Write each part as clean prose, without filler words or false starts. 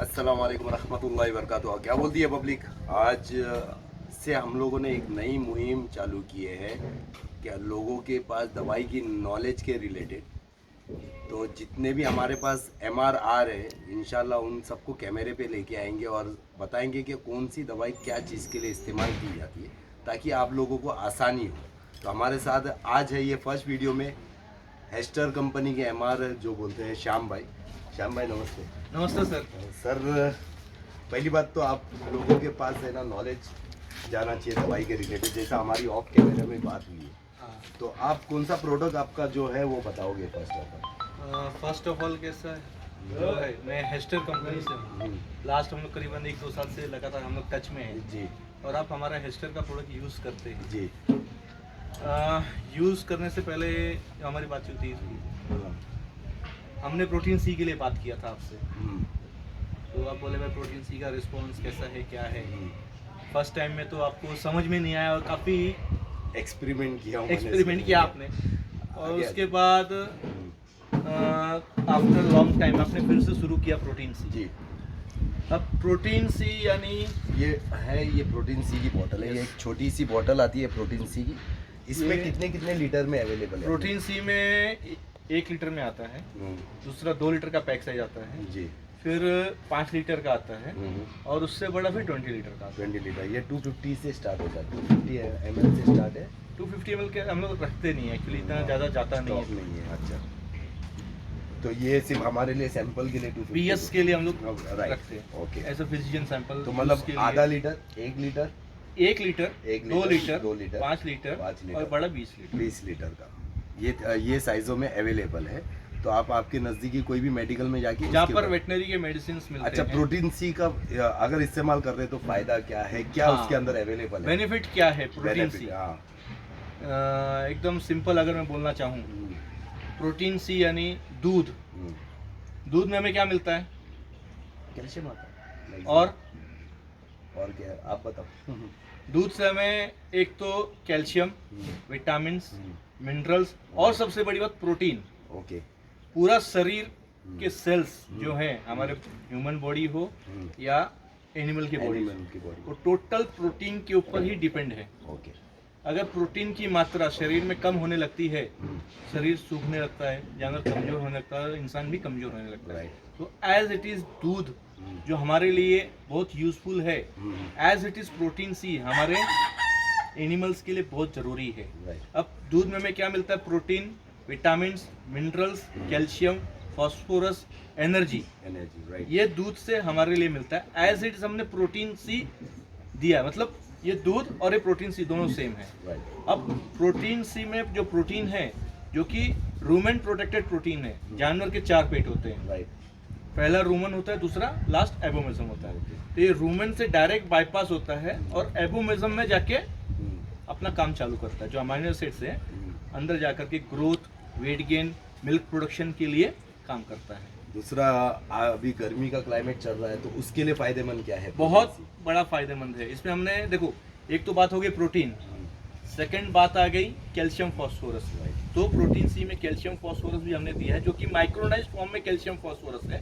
अस्सलाम वालेकुम रहमतुल्लाहि व बरकातुहू। क्या बोलती है पब्लिक? आज से हम लोगों ने एक नई मुहिम चालू की है कि लोगों के पास दवाई की नॉलेज के रिलेटेड, तो जितने भी हमारे पास एमआर आ रहे हैं इंशाल्लाह उन सबको कैमरे पे लेके आएंगे और बताएंगे कि कौन सी दवाई क्या चीज़ के लिए इस्तेमाल की जाती है ताकि आप लोगों को आसानी हो। तो हमारे साथ आज है ये फर्स्ट वीडियो में हेस्टर कंपनी के एमआर जो बोलते हैं श्याम भाई। श्याम भाई नमस्ते। नमस्ते सर। सर पहली बात तो आप लोगों के पास है ना नॉलेज जाना चाहिए दवाई के रिलेटेड, जैसा हमारी ऑफ कैमरे में बात हुई है। हाँ। तो आप कौन सा प्रोडक्ट आपका जो है वो बताओगे फर्स्ट ऑफ ऑल कैसा है जो है मैं हेस्टर कंपनी से हूँ। लास्ट हम लोग करीबन 1-2 साल से लगातार हम लोग टच में हैं जी और आप हमारा हेस्टर का प्रोडक्ट यूज़ करते हैं जी। यूज़ करने से पहले हमारी बातचीत हुई थी, हमने प्रोटीन सी के लिए बात किया था आपसे। तो आप बोले भाई प्रोटीन सी का रिस्पॉन्स कैसा है क्या है। फर्स्ट टाइम में तो आपको समझ में नहीं आया और काफ़ी एक्सपेरिमेंट किया आपने और उसके बाद आफ्टर लॉन्ग टाइम आपने फिर से शुरू किया प्रोटीन सी। जी। अब प्रोटीन सी यानी ये प्रोटीन सी की बोतल है। ये एक छोटी सी बोतल आती है प्रोटीन सी की। इसमें कितने लीटर में अवेलेबल है? प्रोटीन सी में 1 लीटर में आता है, दूसरा 2 लीटर का पैक साइज आता है जी, फिर 5 लीटर का आता है और उससे बड़ा फिर 20 लीटर का आता है। 20 लीटर। ये 250 से स्टार्ट हो जाता है, 250 ml से स्टार्ट है। 250 ml के हम लोग रखते नहीं है एक्चुअली, इतना ज़्यादा जाता नहीं स्टॉक है। नहीं है। अच्छा, तो ये सिर्फ हमारे लिए सैंपल के लिए 250 पीएस के लिए हम लोग राइट। रखते हैं okay. As a physician sample. तो मतलब आधा litre, 1 litre, 1 litre, 2 litre, 2 litre, 5 litre और बड़ा 20 लीटर। 20 लीटर का ये साइजों में अवेलेबल है। तो आप आपके नज़दीकी कोई भी मेडिकल में जाके जहाँ पर वेटनरी के मेडिसिन मिलते अच्छा, हैं। प्रोटीन सी का अगर इस्तेमाल कर रहे हैं तो फायदा क्या है, क्या उसके अंदर अवेलेबल है, बेनिफिट क्या है प्रोटीन सी? हाँ। एकदम सिंपल अगर मैं बोलना चाहूँ, प्रोटीन सी यानी दूध। दूध में हमें क्या मिलता है? कैल्शियम आता है। और क्या है? आप बताओ। दूध से हमें एक तो कैल्शियम, विटामिन्स, मिनरल्स और सबसे बड़ी बात प्रोटीन। ओके। पूरा शरीर के सेल्स जो हैं, हमारे ह्यूमन बॉडी हो या एनिमल की बॉडी, वो टोटल प्रोटीन के ऊपर ही डिपेंड है। ओके। अगर प्रोटीन की मात्रा शरीर में कम होने लगती है, शरीर सूखने लगता है, जानवर कमजोर होने लगता है, इंसान भी कमजोर होने लगता है। तो एज इट इज दूध जो हमारे लिए बहुत यूजफुल है, एज इट इज प्रोटीन सी हमारे एनिमल्स के लिए बहुत जरूरी है। अब दूध में हमें क्या मिलता है? Protein, vitamins, minerals, calcium, phosphorus, energy. ये दूध से हमारे लिए मिलता है। एज इट इज हमने प्रोटीन सी दिया है, मतलब ये दूध और ये प्रोटीन सी दोनों सेम है। अब प्रोटीन सी में जो प्रोटीन है, जो कि रूमेन प्रोटेक्टेड प्रोटीन है, जानवर के 4 पेट होते हैं। पहला रूमन होता है, दूसरा लास्ट एबोमेजम होता है। तो ये रूमन से डायरेक्ट बाईपास होता है और एबोमेजम में जाके अपना काम चालू करता है, जो अमाइनो एसिड से अंदर जाकर के growth, weight gain, milk production के लिए काम करता है। दूसरा, अभी गर्मी का क्लाइमेट चल रहा है तो उसके लिए फायदेमंद क्या है? बहुत बड़ा फायदेमंद है। इसमें हमने देखो, एक तो बात हो गई प्रोटीन, सेकंड बात आ गई कैल्शियम फॉस्फोरस। तो प्रोटीन सी में कैल्शियम फॉस्फोरस भी हमने दिया है, जो कि माइक्रोनाइज्ड फॉर्म में कैल्शियम फॉस्फोरस है।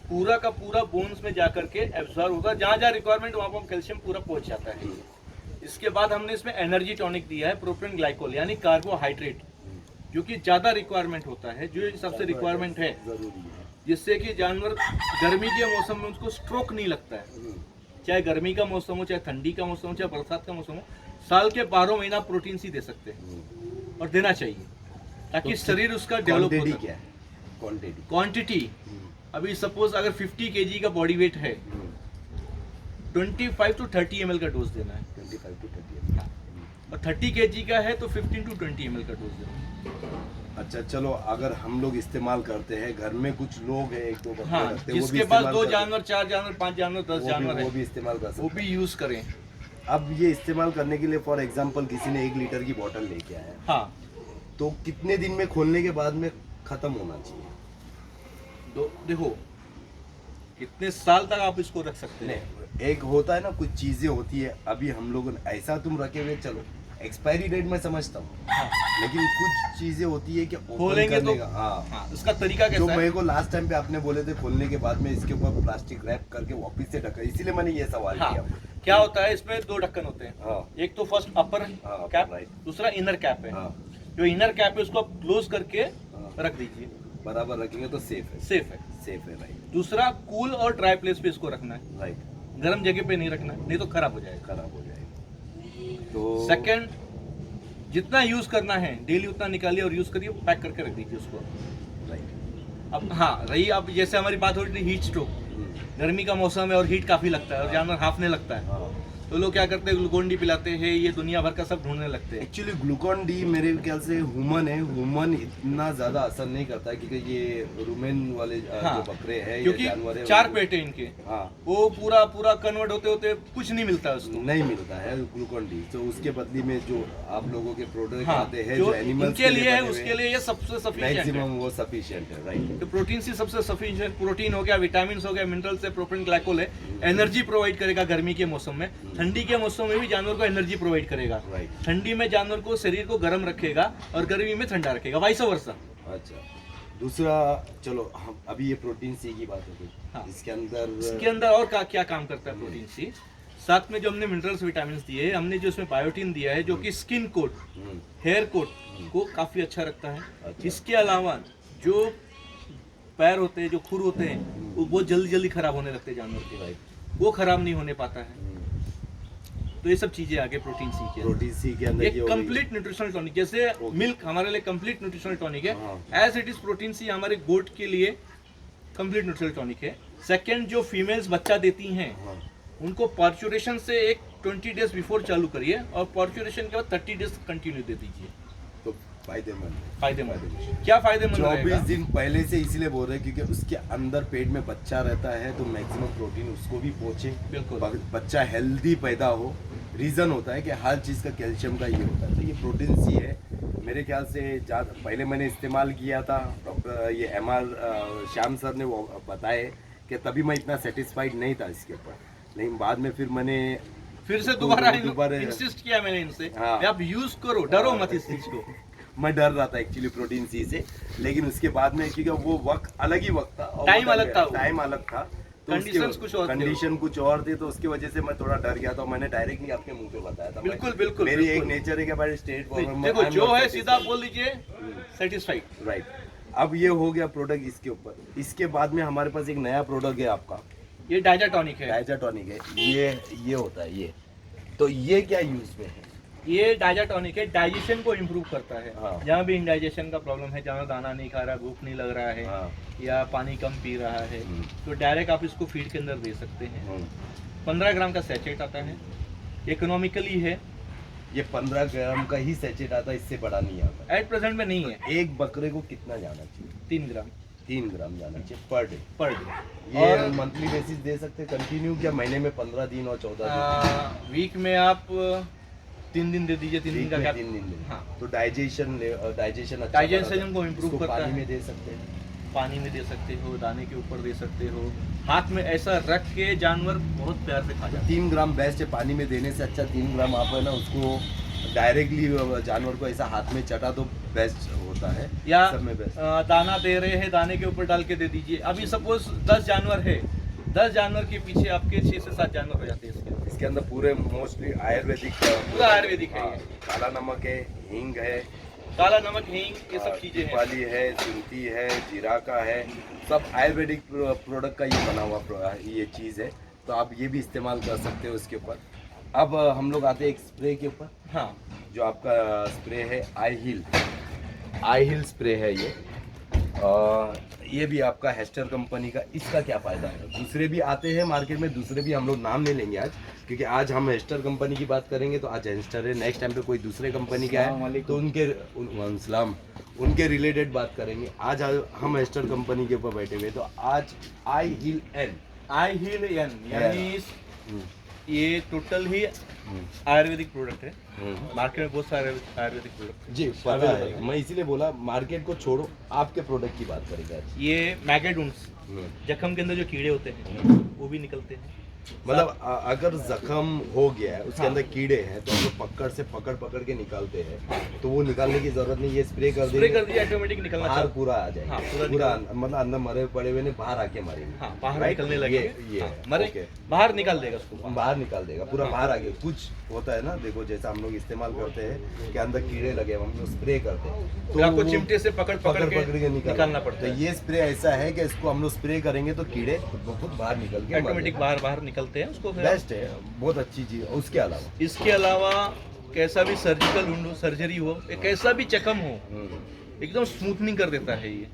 पूरा का पूरा बोन्स में जाकर के एब्जॉर्ब होगा, जहाँ जहाँ रिक्वायरमेंट वहाँ पर कैल्शियम पूरा पहुँच जाता है। इसके बाद हमने इसमें एनर्जी टॉनिक दिया है, प्रोपेन ग्लाइकोल यानी कार्बोहाइड्रेट, जो कि ज़्यादा रिक्वायरमेंट होता है, जो सबसे रिक्वायरमेंट है, जिससे कि जानवर गर्मी के मौसम में उसको स्ट्रोक नहीं लगता है। चाहे गर्मी का मौसम हो, चाहे ठंडी का मौसम हो, चाहे बरसात का मौसम हो, साल के 12 महीना प्रोटीन सी दे सकते हैं और देना चाहिए, ताकि शरीर उसका डेवलप हो। क्या है क्वांटिटी? अभी सपोज अगर 50 kg का बॉडी वेट है, 25 to 30 ml का डोज देना है। 25 to 30 ml। और 30 kg का है तो 15 to 20 ml का डोज देना है। अच्छा, चलो अगर हम लोग इस्तेमाल करते हैं, घर में कुछ लोग हैं, 1-2 बच्चे हाँ, रखते हैं, जिसके पास 2 जानवर, 4 जानवर, 5 जानवर, 10 जानवर है, वो भी इस्तेमाल कर सकते वो भी यूज करें। हैं। अब ये इस्तेमाल करने के लिए फॉर एग्जांपल किसी ने 1 लीटर की बोतल लेके आया, हाँ, तो कितने दिन में खोलने के बाद में खत्म होना चाहिए? देखो कितने साल तक आप इसको रख सकते हैं। एक होता है ना, कुछ चीजें होती है, अभी हम लोग ऐसा तुम रखे हुए, चलो एक्सपायरी डेट मैं समझता हूँ, हाँ, लेकिन कुछ चीजें होती है कि open खोलेंगे करने तो का, हाँ, हाँ, उसका तरीका जो कैसा है? मेरे को लास्ट टाइम पे आपने बोले थे खोलने के बाद में इसके ऊपर प्लास्टिक रैप करके वापस से ढका, इसीलिए मैंने ये सवाल हाँ, किया। क्या होता है इसमें दो ढक्कन होते हैं, हाँ एक तो फर्स्ट अपर हाँ, कैप, right. दूसरा इनर कैप है। हाँ जो इनर कैप है उसको आप क्लोज करके हाँ, रख दीजिए, बराबर रखेंगे तो सेफ है, सेफ है। सेफ है, राइट दूसरा कूल और ड्राई प्लेस पे इसको रखना है, राइट, गर्म जगह पे नहीं रखना है, नहीं तो खराब हो जाएगा। खराब हो जाएगा। तो सेकंड, जितना यूज करना है डेली उतना निकालिए और यूज करिए, पैक करके रख दीजिए उसको। राइट, अब हाँ रही, अब जैसे हमारी बात हो रही थी हीट स्ट्रोक, गर्मी का मौसम है और हीट काफी लगता है और जानवर हाफने लगता है, हाँ, तो लोग क्या करते हैं, ग्लूकोन डी पिलाते हैं, ये दुनिया भर का सब ढूंढने लगते हैं। एक्चुअली ग्लूकॉन डी मेरे ख्याल से ह्यूमन है, ह्यूमन इतना ज्यादा असर नहीं करता है, क्योंकि ये रूमेन वाले हाँ, जो बकरे हैं या क्योंकि जानवर है, 4 पेट है इनके, हाँ, वो पूरा पूरा कन्वर्ट होते होते कुछ नहीं मिलता है उसको। नहीं मिलता है ग्लूकॉन डी, तो उसके बदले में जो आप लोगों के प्रोडक्ट हाँ, आते हैं जो जो एनिमल्स इनके लिए है उसके लिए ये सबसे सफिशिएंट है। मैक्सिमम वो सफिशिएंट है, राइट। तो प्रोटीन सी सबसे सफिशिएंट, प्रोटीन हो गया, विटामिन हो गया, मिनरल्स है, प्रोटीन ग्लाइकोल है, एनर्जी प्रोवाइड करेगा गर्मी के मौसम में। ठंडी के मौसम में भी जानवर को एनर्जी प्रोवाइड करेगा। राइट, ठंडी में जानवर को शरीर को गर्म रखेगा और गर्मी में ठंडा रखेगा, वाइस वर्सा। अच्छा। दूसरा, चलो हम अभी ये प्रोटीन सी की बात हो गई, हाँ। इसके अंदर इसके अंदर और क्या काम करता है प्रोटीन सी, साथ में जो हमने मिनरल्स विटामिन दिए हैं, हमने जो इसमें बायोटिन दिया है जो कि स्किन कोट, हेयर कोट को काफी अच्छा रखता है। अच्छा। इसके अलावा जो पैर होते हैं, जो खुर होते हैं, वो बहुत जल्दी जल्दी खराब होने लगते हैं जानवर के, राइट, वो खराब नहीं होने पाता है। तो ये सब चीजें आगे प्रोटीन सी के अंदर। प्रोटीन सी के अंदर एक ये हो गई। कंप्लीट न्यूट्रिशनल टॉनिक, जैसे मिल्क हमारे लिए कंप्लीट न्यूट्रिशनल टॉनिक है, हाँ। एज इट इज प्रोटीन सी हमारे गोट के लिए कंप्लीट न्यूट्रिशनल टॉनिक है। सेकंड, जो फीमेल्स बच्चा देती हैं हाँ, उनको पार्चुरेशन से एक 20 डेज बिफोर चालू करिए और पार्चुरेशन के बाद 30 डेज कंटिन्यू दे दीजिए। तो फायदेमंद है। फायदेमंद, क्या फायदेमंद 24 रहेगा? दिन पहले से इसीलिए बोल रहे हैं क्योंकि उसके अंदर पेट में बच्चा रहता है, तो मैक्सिमम प्रोटीन उसको भी पहुंचे, बिल्कुल। बच्चा हेल्दी पैदा हो। रीज़न होता है कि हर चीज़ का कैल्शियम का ये होता है, तो ये प्रोटीन सी है मेरे ख्याल से। ज़्यादा पहले मैंने इस्तेमाल किया था, डॉक्टर ये MR श्याम सर ने वो बताए कि तभी मैं इतना सेटिस्फाइड नहीं था इसके ऊपर, लेकिन बाद में फिर मैंने फिर से दोबारा दोबारा इंसिस्ट किया मैंने इनसे, हाँ। आप यूज करो, डरो मत इस चीज को। मैं डर रहा था एक्चुअली प्रोटीन सी से, लेकिन उसके बाद में क्योंकि वो वक्त अलग ही वक्त था, टाइम अलग था वो। टाइम अलग था, तो Conditions कुछ और थे। कंडीशन कुछ और थे, तो उसकी वजह से मैं थोड़ा डर गया था। मैंने डायरेक्टली आपके मुंह पे बताया था। बिल्कुल, बिल्कुल, मेरी एक बिल्कुल। नेचर है कि भाई स्टेट देखो जो है सीधा बोल दीजिए, सेटिस्फाइड। राइट। अब ये हो गया प्रोडक्ट इसके ऊपर। इसके बाद में हमारे पास एक नया प्रोडक्ट है आपका, ये डाइजा टॉनिक है। डाइजा टॉनिक है। ये होता है ये, तो ये क्या यूज में है? ये डाइजा टॉनिक है, डाइजेशन को इम्प्रूव करता है। हाँ। जहाँ भी इंडाइजेशन का प्रॉब्लम है, जहाँ दाना नहीं खा रहा, भूख नहीं लग रहा है, हाँ। या पानी कम पी रहा है, तो डायरेक्ट आप इसको फीड के अंदर दे सकते हैं। 15 ग्राम का सैचेट आता है, इकोनॉमिकली है। ये 15 ग्राम का ही सैचेट आता है, इससे बड़ा नहीं आता। एट प्रेजेंट में नहीं है। एक बकरे को कितना जाना चाहिए? 3 ग्राम 3 ग्राम जाना चाहिए पर डे। Per day. ये और मंथली बेसिस दे सकते हैं कंटिन्यू, क्या महीने में 15 दिन और 14 दिन? वीक में आप 3 दिन दे दीजिए, 3 दिन वीक का में गैप। 3 दिन दे। हाँ। तो डाइजेशन अच्छा डाइजेशन को improve करता पानी है। में दे सकते हैं। पानी में दे सकते हो, दाने के ऊपर दे सकते हो, हाथ में ऐसा रख के जानवर बहुत प्यार से खा जाता 3 ग्राम बेस्ट है। पानी में देने से अच्छा 3 ग्राम आप है ना उसको डायरेक्टली जानवर को ऐसा हाथ में चटा तो बेस्ट होता है। है। या सब में बेस्ट। दाना दे रहे हैं, दाने के ऊपर डाल के दे दीजिए। अभी सपोज 10 जानवर है, 10 जानवर के पीछे आपके 6 से 7 जानवर हो जाते हैं इसके। इसके अंदर पूरे मोस्टली आयुर्वेदिक पूरा आयुर्वेदिक है हाँ, ये। काला नमक है, हींग है, काला नमक, हींग, ये सब चीजें हैं। दीपाली है, सुंठी है, जीरा का है, सब आयुर्वेदिक प्रोडक्ट का ये बना हुआ ये चीज़ है, तो आप ये भी इस्तेमाल कर सकते हो इसके ऊपर। अब हम लोग आते हैं एक स्प्रे के ऊपर, हाँ। जो आपका स्प्रे है आई हील स्प्रे है ये। ये भी आपका हेस्टर कंपनी का। इसका क्या फ़ायदा है? दूसरे भी आते हैं मार्केट में, दूसरे भी हम लोग नाम नहीं लेंगे आज, क्योंकि आज हम हेस्टर कंपनी की बात करेंगे तो आज हेस्टर है, नेक्स्ट टाइम पे कोई दूसरे कंपनी का है तो उनके रिलेटेड बात करेंगे। आज हम हेस्टर कंपनी के ऊपर बैठे हुए, तो आज आई हील एन यानी ये टोटल ही आयुर्वेदिक प्रोडक्ट है। मार्केट में बहुत सारे आयुर्वेदिक प्रोडक्ट जी पता है, मैं इसीलिए बोला मार्केट को छोड़ो, आपके प्रोडक्ट की बात करेंगे आज। ये मैगेडुन्स, जख्म के अंदर जो कीड़े होते हैं वो भी निकलते हैं। मतलब अगर जख्म हो गया है उसके हाँ। अंदर कीड़े हैं तो हम लोग पकड़ से पकड़ के निकालते हैं, तो वो निकालने की जरूरत नहीं, ये स्प्रे कर स्प्रे देंगे कर दिया ऑटोमेटिक निकलना बाहर चालू। पूरा आ जाएगा। हाँ, पूरा पूरा मतलब अंदर मरे पड़े हुए नहीं, बाहर आके मरेंगे। हाँ, बाहर Right? निकलने लगेंगे। ये हाँ, है, मरे okay। बाहर निकाल देगा उसको। बाहर निकाल देगा पूरा, बाहर आ गया। कुछ होता है ना, देखो जैसा हम लोग इस्तेमाल करते हैं कि अंदर कीड़े लगे हम लोग स्प्रे करते हैं तो आपको वो चिमटे से पकड़ के निकालना पड़ता तो है। ये स्प्रे ऐसा है कि इसको हम लोग स्प्रे करेंगे तो कीड़े खुद बाहर निकल के ऑटोमेटिक बाहर निकलते हैं उसको फिर। बेस्ट है, बहुत अच्छी चीज। उसके अलावा इसके अलावा कैसा भी सर्जिकल वुंड हो, सर्जरी हो, या कैसा भी जख्म हो, एकदम स्मूथनिंग कर देता है ये,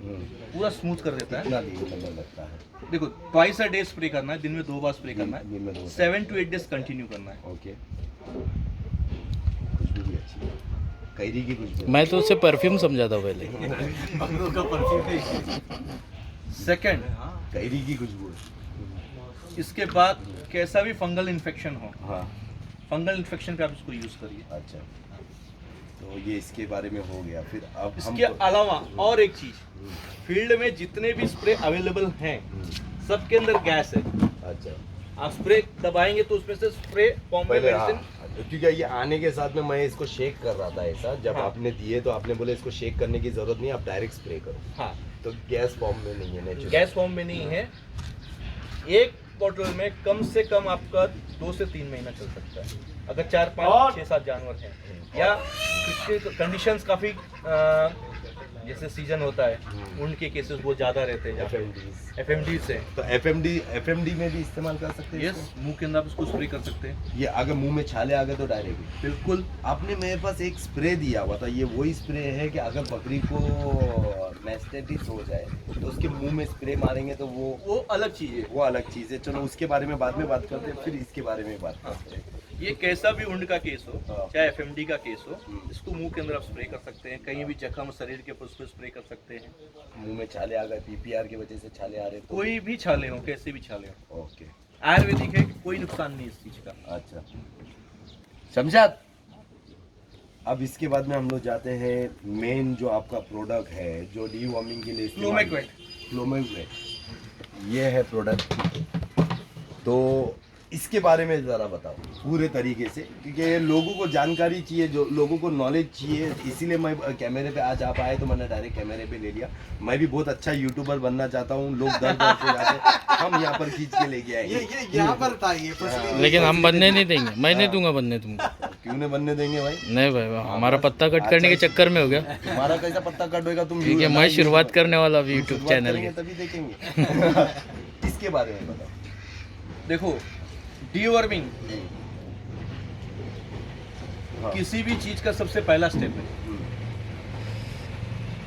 पूरा स्मूथ कर देता है। कितना दिन समय लगता है? देखो ट्वाइस अ डे स्प्रे करना है, दिन में 2 बार स्प्रे करना दिन में 2 है, बार। 7 to 8 डेज कंटिन्यू करना है। ओके, खुशबू भी अच्छी है, कैरी की खुशबू। मैं तो उसे परफ्यूम समझा था पहले। सेकंड, कैरी की खुशबू है। इसके बाद कैसा भी फंगल इन्फेक्शन हो, हाँ, फंगल इन्फेक्शन पे आप इसको यूज करिए। अच्छा, तो ये इसके बारे में हो गया। फिर अब इसके अलावा और एक चीज, फील्ड में जितने भी स्प्रे अवेलेबल हैं सबके अंदर गैस है। अच्छा, आप स्प्रे दबाएंगे तो उसमें से स्प्रे फॉर्म में पहले हाँ, मेडिसिन। क्योंकि ये आने के साथ में मैं इसको शेक कर रहा था ऐसा, जब हाँ। आपने दिए तो आपने बोले इसको शेक करने की जरूरत नहीं, आप डायरेक्ट स्प्रे करो। हाँ, तो गैस फॉर्म में नहीं है, नेचुरल गैस फॉर्म में नहीं है। एक बॉटल में कम से कम आपका 2 से 3 महीना चल सकता है, अगर 4, 5, 6, 7 जानवर हैं, या कंडीशंस काफ़ी जैसे सीजन होता है उनके केसेस बहुत ज़्यादा रहते हैं। एफएमडी से तो एफएमडी में भी इस्तेमाल कर सकते हैं यस, मुंह के अंदर आप इसको स्प्रे कर सकते हैं। ये अगर मुंह में छाले आ गए तो डायरेक्ट। बिल्कुल। आपने मेरे पास एक स्प्रे दिया हुआ था, ये वही स्प्रे है कि अगर बकरी को मैस्टाइटिस हो जाए तो उसके मुंह में स्प्रे मारेंगे तो वो अलग चीज़ है। वो अलग चीज़ है। चलो उसके बारे में बाद में बात करते हैं, फिर इसके बारे में बात करते हैं। ये कैसा भी उंड का केस हो, हाँ। चाहे एफएमडी का केस हो, इसको मुंह के अंदर आप स्प्रे कर सकते हैं। कहीं भी जख्म शरीर के ऊपर उस पर स्प्रे कर सकते हैं। मुंह में छाले आ गए, पीपीआर की वजह से छाले आ रहे तो कोई भी छाले हो, कैसे भी छाले हो, ओके, आयुर्वेदिक है, कोई नुकसान नहीं इस चीज का। अच्छा, समझा। अब इसके बाद में हम लोग जाते हैं मेन जो आपका प्रोडक्ट है जो डीवॉर्मिंग के लिए क्लोमेक्वेट। क्लोमेक्वेट ये है प्रोडक्ट, तो इसके बारे में ज़रा बताओ पूरे तरीके से, क्योंकि लोगों को जानकारी चाहिए, जो लोगों को नॉलेज चाहिए। इसीलिए मैं कैमरे पे आज आप आए तो मैंने डायरेक्ट कैमरे पे ले लिया। मैं भी बहुत अच्छा यूट्यूबर बनना चाहता हूँ, लोग दर दर से जाते, हम यहाँ पर खींच के लेके आएंगे। ये यहाँ पर था ये फसली। लेकिन हम बनने नहीं देंगे, मैं नहीं दूंगा बनने तुमको। क्यों नहीं बनने देंगे भाई? नहीं भाई, हमारा पत्ता कट करने के चक्कर में हो गया। तुम्हारा कैसा पत्ता कट होगा? तुम ठीक है, मैं शुरुआत करने वाला अभी यूट्यूब शुरुआत चैनल करेंगे के। तभी देखेंगे। इसके बारे में बताओ। देखो, डीवर्मिंग हाँ। किसी भी चीज का सबसे पहला स्टेप है।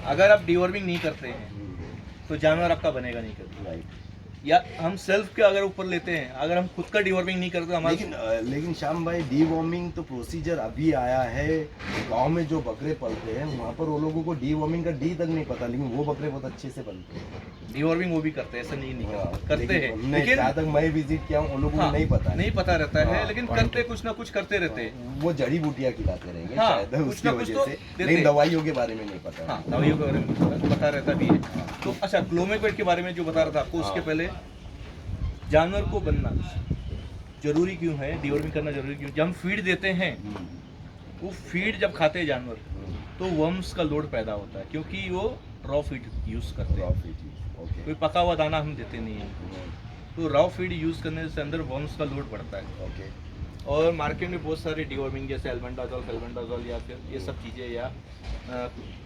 अगर आप डीवर्मिंग नहीं करते हैं तो जानवर आपका बनेगा नहीं कभी। राइट। या हम सेल्फ के अगर ऊपर लेते हैं, अगर हम खुद का डीवर्मिंग नहीं करते हमारे लेकिन श्याम भाई, डीवॉर्मिंग तो प्रोसीजर अभी आया है। गांव में जो बकरे पलते हैं वहाँ पर वो लोगों को डीवॉर्मिंग का डी तक नहीं पता, लेकिन वो बकरे बहुत अच्छे से पलते हैं। डीवर्मिंग वो भी करते हैं, ऐसा नहीं हाँ, करते हैं, लेकिन जहाँ तक मैं विजिट किया हूँ उन लोगों को नहीं पता है। नहीं पता रहता है, हाँ, लेकिन करते कुछ ना कुछ करते रहते हैं। वो जड़ी बूटियाँ खिलाते रहेंगे हाँ, शायद कुछ उसकी ना कुछ वजह तो से, देते लेकिन हैं। दवाइयों के बारे में नहीं पता है। हाँ, दवाइयों के बारे में पता रहता भी है। तो अच्छा, क्लोमेक्वेट के बारे में जो बता रहा था आपको, उसके पहले जानवर को बनना जरूरी क्यों है, डीवर्मिंग करना जरूरी क्यों? जब हम फीड देते हैं, वो फीड जब खाते हैं जानवर तो वर्म्स का लोड पैदा होता है, क्योंकि वो रॉ फीड यूज करते हैं। ओके, कोई पका हुआ दाना हम देते नहीं हैं, तो रॉ फीड यूज करने से अंदर वर्म्स का लोड बढ़ता है। ओके। और मार्केट में बहुत सारे डीवर्मिंग जैसे एल्बेंडाजोल, फेल्बेंडाजोल या फिर ये सब चीज़ें, या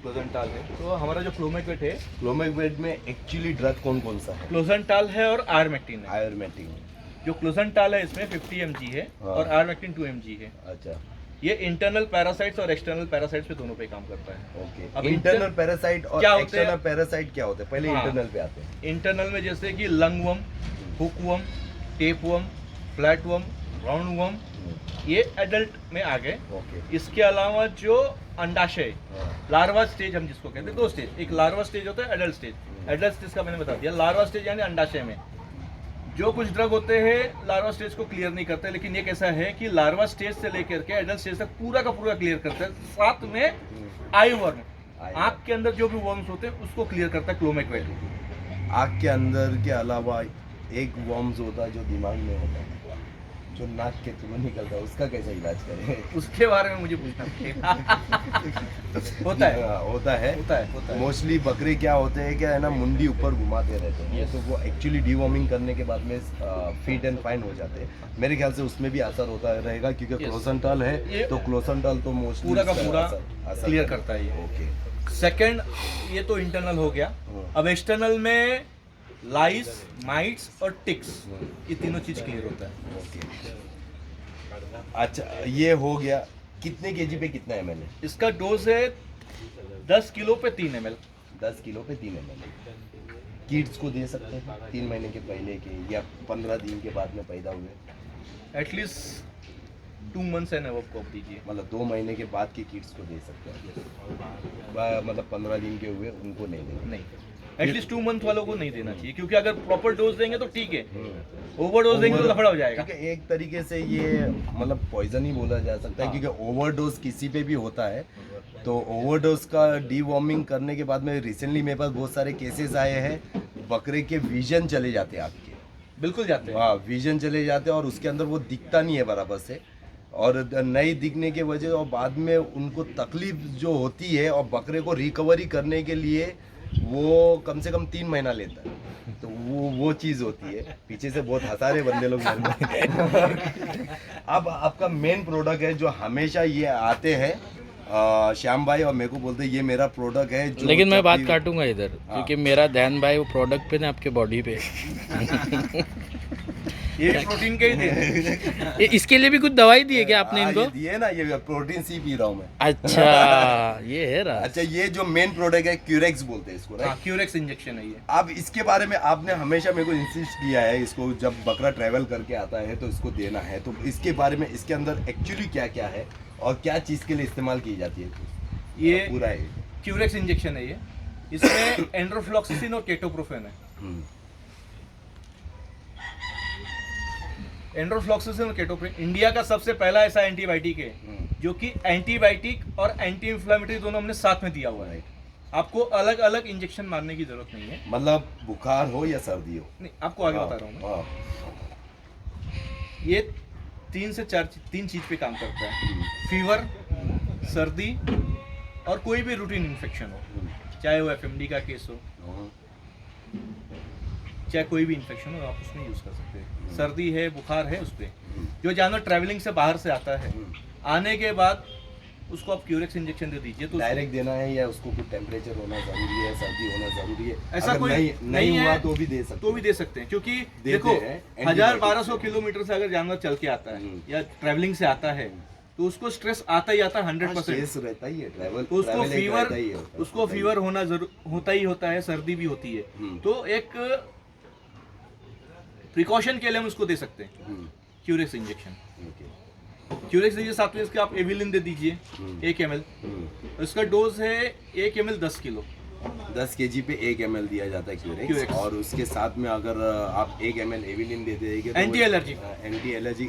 क्लोजेंटाल है। तो हमारा जो क्लोमेक्वेट है, क्लोमेक्वेट में एक्चुअली ड्रग कौन कौन सा है? क्लोजेंटाल है और आयरमेक्टिन है। आयुर्मेटिक। जो क्लोजेंटाल है इसमें 50 mg है हाँ। और आयरमेक्टिन 2 mg है। अच्छा, ये इंटरनल पैरासाइट्स और एक्सटर्नल पैरासाइट्स पे दोनों पे काम करता है। ओके। अब इंटरनल पैरासाइट और क्या होते एक्सटर्नल हैं? पैरासाइट क्या होते हैं? पहले हाँ। इंटरनल पे आते हैं। इंटरनल में जैसे कि लंगवर्म, हुकवर्म, टेपवर्म, फ्लैटवर्म, राउंडवर्म, ये एडल्ट में आ गए। ओके। इसके अलावा जो अंडाशय, हाँ। लार्वा स्टेज हम जिसको कहते हैं, 2 स्टेज, एक लार्वा स्टेज होता है, एडल्ट स्टेज। एडल्ट स्टेज का मैंने बता दिया। लार्वा स्टेज यानी अंडाशय में जो कुछ ड्रग होते हैं लार्वा स्टेज को क्लियर नहीं करते, लेकिन ये कैसा है कि लार्वा स्टेज से लेकर के एडल्ट स्टेज तक पूरा का पूरा क्लियर करता है। साथ में आई वर्म, आँख के अंदर जो भी वर्म्स होते हैं उसको क्लियर करता है क्लोमेक्वेट। आग के अंदर के अलावा एक वॉर्म्स होता है जो दिमाग में होता है, जो नाक के थ्रू निकलता है, उसका कैसे इलाज करें? उसके बारे में मुझे पूछना पड़ेगा। होता है, होता है। होता है, होता है। मोस्टली बकरे क्या होते हैं, क्या है ना, मुंडी ऊपर घुमाते रहते हैं, तो वो एक्चुअली डीवॉर्मिंग करने के बाद में फिट एंड फाइन हो जाते हैं। मेरे ख्याल से उसमें भी असर होता रहेगा, क्योंकि Yes. क्लोसेंटल है, ये तो क्लोसेंटल तो मोस्टली पूरा का पूरा क्लियर करता है ये। ओके। सेकंड, ये तो इंटरनल हो गया। अब एक्सटर्नल में लाइस, माइट्स और टिक्स, ये तीनों चीज क्लियर होता है। ओके, अच्छा ये हो गया। कितने केजी पे कितना ml है? इसका डोज है 10 किलो पे 3 ml। 10 किलो पे 3 ml। किड्स को दे सकते हैं 3 महीने के पहले के, या 15 दिन के बाद में पैदा हुए, एटलीस्ट 2 मंथ्स एंड अबव को आप दीजिए। मतलब 2 महीने के बाद के किड्स को दे सकते हैं, मतलब 15 दिन के हुए उनको नहीं देंगे। नहीं, एटलीस्ट 2 मंथ वालों को नहीं देना चाहिए, क्योंकि अगर प्रॉपर डोज देंगे तो ठीक है, ओवर डोज देंगे तो लफड़ा हो जाएगा। क्योंकि एक तरीके से ये मतलब पॉइजन ही बोला जा सकता है, हाँ। क्योंकि ओवरडोज किसी पे भी होता है। तो ओवरडोज का डीवॉर्मिंग करने के बाद में रिसेंटली मेरे पास बहुत सारे केसेस आए हैं, बकरे के विजन चले जाते हैं आपके। बिल्कुल जाते हैं। हाँ, विजन चले जाते हैं और उसके अंदर वो दिखता नहीं है बराबर से, और नहीं दिखने के वजह और बाद में उनको तकलीफ जो होती है, और बकरे को रिकवरी करने के लिए वो कम से कम 3 महीना लेता है। तो वो चीज़ होती है। पीछे से बहुत हंसा रहे बंदे लोग घर में। अब आपका मेन प्रोडक्ट है जो हमेशा ये आते हैं, श्याम भाई, और मेरे को बोलते हैं ये मेरा प्रोडक्ट है जो, लेकिन मैं जब बात भी- काटूंगा इधर, हाँ। क्योंकि मेरा ध्यान भाई वो प्रोडक्ट पे ना, आपके बॉडी पे। ये प्रोटीन के ही देते इसके लिए भी कुछ दवाई दी है क्या आपने हाँ, इनको? ये दिए ना, ये प्रोटीन सी पी रहा हूँ मैं। अच्छा, ये है राज। अच्छा, ये जो मेन प्रोडक्ट है क्यूरेक्स बोलते हैं इसको, हाँ, राइट? क्यूरेक्स इंजेक्शन है ये। अब इसके बारे में आपने हमेशा मेरे को इंसिस्ट किया है, इसको जब बकरा ट्रैवल करके आता है तो इसको देना है, तो इसके बारे में, इसके अंदर एक्चुअली क्या क्या है और क्या चीज़ के लिए इस्तेमाल की जाती है, ये पूरा है। क्यूरेक्स इंजेक्शन है ये। इसमें एंड्रोफ्लॉक्सिसिन और केटोप्रोफेन है। एंड्रोफ्लॉक्सिसिन और केटोप्रोफेन इंडिया का सबसे पहला ऐसा एंटीबायोटिक है जो कि एंटीबायोटिक और एंटी इंफ्लेमेटरी दोनों हमने साथ में दिया हुआ है। आपको अलग अलग इंजेक्शन मारने की जरूरत नहीं है। मतलब बुखार हो या सर्दी हो। नहीं, आपको आगे बता रहा हूँ मैं। हाँ, ये 3 से 4 3 चीज पे काम करता है। फीवर, सर्दी और कोई भी रूटीन इन्फेक्शन हो, चाहे वो एफएमडी का केस हो, हाँ, चाहे कोई भी इन्फेक्शन हो, आप उसमें यूज कर सकते हैं। सर्दी है, बुखार है, उस पे जो जानवर ट्रैवलिंग से बाहर से आता है, आने के बाद उसको आप क्यूरेक्स इंजेक्शन दे दीजिए तो डायरेक्ट देना है या उसको कुछ टेम्परेचर होना जरूरी है, सर्दी होना जरूरी है? ऐसा अगर कोई नहीं हुआ है, तो भी दे सकते तो भी दे सकते हैं, क्योंकि देते देखो हैं, 1000-1200 किलोमीटर से अगर जानवर चल के आता है हम्म। या ट्रैवलिंग से आता है तो उसको स्ट्रेस आता ही आता है 100%। स्ट्रेस रहता ही है, ट्रैवल तो उसको ट्रैवल एक फीवर रहता ही है, उसको फीवर होना होता ही होता है, सर्दी भी होती है। हम्म। तो एक प्रिकॉशन के लिए हम उसको दे सकते हैं हम्म, क्यूरेक्स इंजेक्शन। ओके, क्यूरेक्स दीजिए, साथ में इसके आप एविलिन दे दीजिए 1 ml। इसका डोज है 1 ml 10 किलो। 10 kg पे 1 ml दिया जाता है क्यूरेक्स, क्यूरेक्स। और उसके साथ में अगर आप 1 ml एविलिन दे देंगे तो एंटी एलर्जी। एंटी एलर्जी,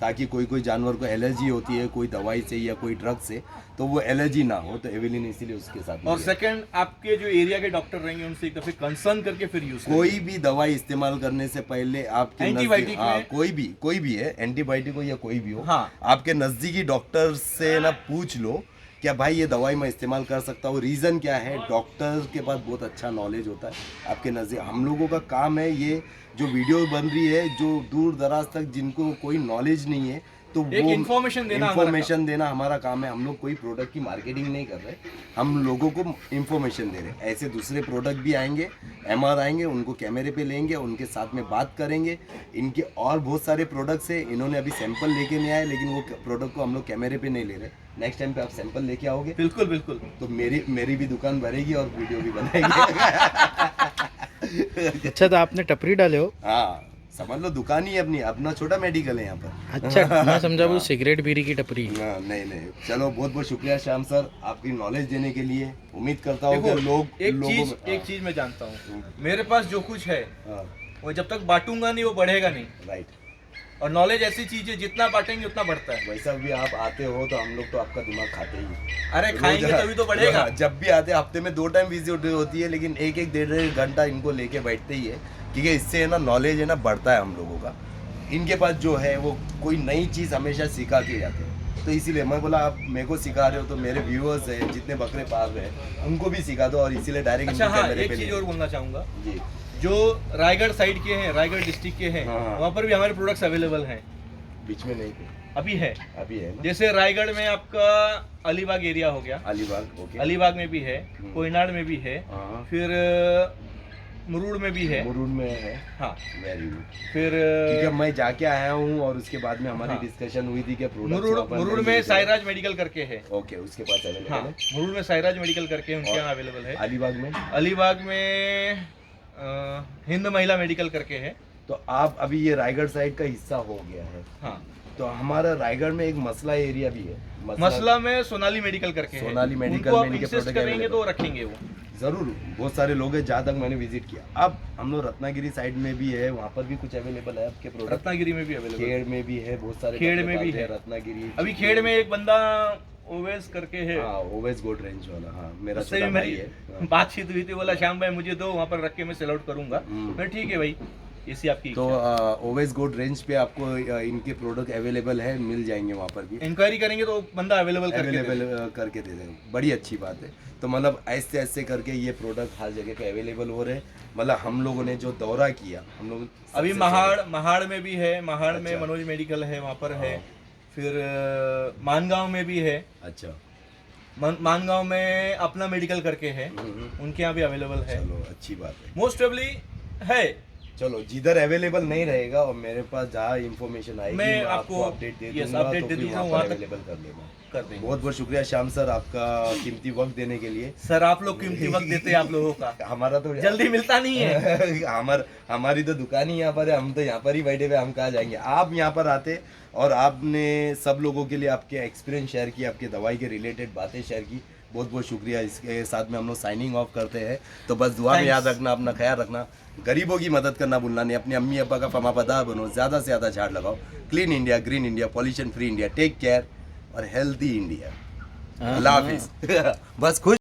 ताकि कोई जानवर को एलर्जी होती है कोई दवाई से या कोई ड्रग से, तो वो एलर्जी ना हो, तो एविलिन इसीलिए उसके साथ में और दिया। सेकंड, आपके जो एरिया के डॉक्टर रहेंगे उनसे एक दफे कंसर्न करके फिर यूज कोई भी दवाई इस्तेमाल करने से पहले आपके एंटीबायोटिक नजदीक- हाँ, में- कोई भी है, एंटीबायोटिक हो या कोई भी हो, हाँ। आपके नजदीकी डॉक्टर से ना पूछ लो क्या भाई ये दवाई मैं इस्तेमाल कर सकता हूँ, रीज़न क्या है। डॉक्टर के पास बहुत अच्छा नॉलेज होता है आपके नज़दीक। हम लोगों का काम है ये जो वीडियो बन रही है, जो दूर दराज तक जिनको कोई नॉलेज नहीं है, तो एक वो information देना हमारा इंफॉर्मेशन देना हमारा काम है। हम लोग कोई प्रोडक्ट की मार्केटिंग नहीं कर रहे, हम लोगों को इंफॉर्मेशन दे रहे हैं। ऐसे दूसरे प्रोडक्ट भी आएंगे, एमआर आएंगे, उनको कैमरे पे लेंगे, उनके साथ में बात करेंगे। इनके और बहुत सारे प्रोडक्ट्स हैं, इन्होंने अभी सैंपल लेके नहीं आए, लेकिन वो प्रोडक्ट को हम लोग कैमरे पे नहीं ले रहे। नेक्स्ट टाइम पे आप सैंपल लेके आओगे बिल्कुल बिल्कुल। तो मेरी भी दुकान भरेगी और वीडियो भी बनाएंगे। अच्छा, तो आपने टपरी डाले हो? हाँ, समझ लो दुकान ही है अपनी, अपना छोटा मेडिकल है यहाँ पर। अच्छा, मैं समझा वो सिगरेट बीड़ी की टपरी। हाँ, नहीं, चलो बहुत बहुत शुक्रिया श्याम सर आपकी नॉलेज देने के लिए। उम्मीद करता हूँ कि देखो, लोग एक चीज मैं जानता हूँ, मेरे पास जो कुछ है हाँ, वो जब तक बांटूंगा नहीं वो बढ़ेगा नहीं। राइट। और नॉलेज ऐसी चीज है जितना बांटेंगे उतना बढ़ता है। वैसा भी आप आते हो तो हम लोग तो आपका दिमाग खाते ही हैं। अरे खाएंगे रोज- तभी तो बढ़ेगा। हाँ, जब भी आते हैं हफ्ते में 2 टाइम विजिट होती है, लेकिन 1-1 डेढ़ घंटा इनको लेके बैठते ही है। क्योंकि इससे है ना नॉलेज है ना बढ़ता है हम लोगों का। इनके पास जो है वो कोई नई चीज़ हमेशा सिखा के जाते हैं, तो इसीलिए मैं बोला आप मेरे को सिखा रहे हो तो मेरे व्यूअर्स हैं जितने बकरे पाल रहे हैं उनको भी सिखा दो, और इसीलिए डायरेक्ट अच्छा हाँ, एक चीज़ और बोलना चाहूँगा, जी जो रायगढ़ साइड के हैं, रायगढ़ डिस्ट्रिक्ट के हैं, हाँ। वहाँ पर भी हमारे प्रोडक्ट्स अवेलेबल हैं, बीच में नहीं थे, अभी है। अभी है ना जैसे रायगढ़ में आपका अलीबाग एरिया हो गया, अलीबाग, ओके अलीबाग में भी है, कोयनाड में भी है, हाँ फिर मुरुड़ में भी है, मुरुड में है, हाँ, वेरी गुड। फिर क्योंकि मैं जाके आया हूँ और उसके बाद में हमारी हाँ। डिस्कशन हुई थी कि मुरुड़ में साइराज मेडिकल करके है, ओके उसके पास अवेलेबल हाँ, है। मुरुड़ में साइराज मेडिकल करके उनके यहाँ अवेलेबल है। अलीबाग में अलीबाग में हिंद महिला मेडिकल करके है, तो आप अभी ये रायगढ़ साइड का हिस्सा हो गया है, हाँ। तो हमारा रायगढ़ में एक मसला एरिया भी है, मसला में सोनाली मेडिकल करके है, सोनाली मेडिकल उनको में आप इनके इंसिस्ट product करेंगे available तो रखेंगे वो। जरूर बहुत सारे लोग हैं जहाँ तक मैंने विजिट किया। अब हम लोग रत्नागिरी साइड में भी है, वहाँ पर भी कुछ अवेलेबल है आपके प्रोडक्ट, रत्नागिरी में भी अवेलेबल है, खेड़ में भी है, बहुत सारे खेड़ कपड़े में भी पालते हैं, है। रत्नागिरी अभी खेड़ में एक बंदा ओवेस करके है, हाँ ओवेस गोल्ड रेंज वाला, हाँ मेरा उससे छोटा भी भाई मेरी है, हाँ। बातचीत हुई थी, बोला श्याम भाई मुझे दो, वहाँ पर रख के मैं सेल आउट करूंगा। मैं ठीक है भाई, इसी आपकी तो ओवेस गोल्ड रेंज पे आपको इनके प्रोडक्ट अवेलेबल है, मिल जाएंगे वहाँ पर भी, इंक्वायरी करेंगे तो बंदा अवेलेबल करके दे अवेलेबल देगा। करके दे देंगे, बड़ी अच्छी बात है। तो मतलब ऐसे ऐसे करके ये प्रोडक्ट हर जगह पे अवेलेबल हो रहे हैं। मतलब हम लोगों ने जो दौरा किया, हम लोग अभी सबसे महाड़ में भी है, महाड़ में अच्छा। मनोज मेडिकल है, वहाँ पर है, हाँ। फिर मानगांव में भी है, अच्छा मानगांव में अपना मेडिकल करके है, उनके यहाँ भी अवेलेबल है, चलो अच्छी बात है। मोस्ट प्रोबेबली है। चलो जिधर अवेलेबल नहीं रहेगा और मेरे पास जहाँ इंफॉर्मेशन आएगी मैं आपको आपको अपडेट दे yes, दूंगा, update तो दे फिर दूंगा, वहाँ वहाँ पर तक अवेलेबल कर लेना। कर देंगे। बहुत बहुत शुक्रिया श्याम सर आपका कीमती वक्त देने के लिए। सर आप लोग कीमती वक्त देते हैं आप लोगों का, हमारा तो जल्दी मिलता नहीं है। हमारी तो दुकान ही यहाँ पर है, हम तो यहाँ पर ही बैठे हुए, हम कहाँ जाएंगे। आप यहाँ पर आते और आपने सब लोगों के लिए आपके एक्सपीरियंस शेयर किए, आपके दवाई के रिलेटेड बातें शेयर की, बहुत बहुत शुक्रिया। इसके साथ में हम लोग साइनिंग ऑफ करते हैं। तो बस दुआ में याद रखना, अपना ख्याल रखना, गरीबों की मदद करना भूलना नहीं, अपने अम्मी अब्बा का फमापदार बनो, ज़्यादा से ज़्यादा झाड़ लगाओ। Clean India, green India, pollution free India, take care और हेल्दी इंडिया। अल्लाह हाफिज़। बस खुश